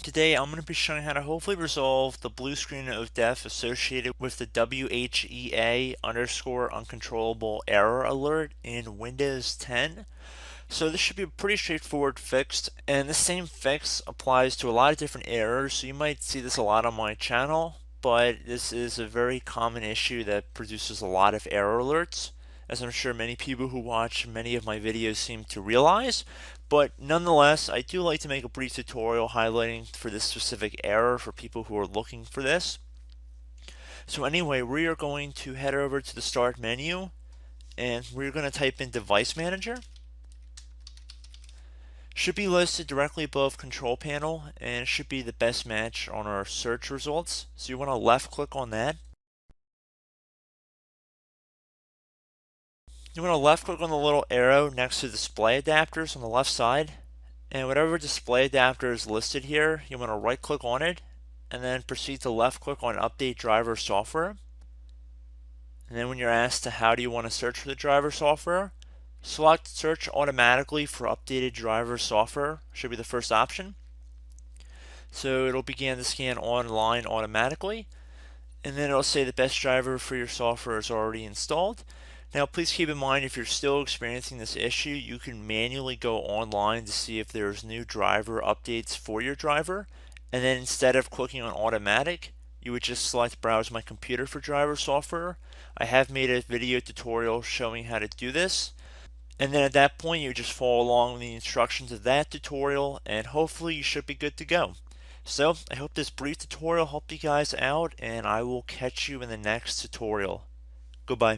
Today I'm going to be showing how to hopefully resolve the blue screen of death associated with the WHEA underscore uncontrollable error alert in Windows 10. So this should be a pretty straightforward fix, and the same fix applies to a lot of different errors, so you might see this a lot on my channel, but this is a very common issue that produces a lot of error alerts, as I'm sure many people who watch many of my videos seem to realize. But nonetheless, I do like to make a brief tutorial highlighting for this specific error for people who are looking for this. So anyway, we are going to head over to the Start menu, and we're going to type in Device Manager. Should be listed directly above Control Panel, and it should be the best match on our search results. So you want to left click on that. You want to left click on the little arrow next to display adapters on the left side, and whatever display adapter is listed here, you want to right click on it and then proceed to left click on Update Driver Software. And then when you're asked to how do you want to search for the driver software, select Search Automatically for Updated Driver Software, should be the first option. So it'll begin to scan online automatically, and then it'll say the best driver for your software is already installed. Now please keep in mind, if you're still experiencing this issue, you can manually go online to see if there's new driver updates for your driver, and then instead of clicking on automatic, you would just select Browse My Computer for driver software. I have made a video tutorial showing how to do this, and then at that point you just follow along the instructions of that tutorial, and hopefully you should be good to go. So I hope this brief tutorial helped you guys out, and I will catch you in the next tutorial. Goodbye.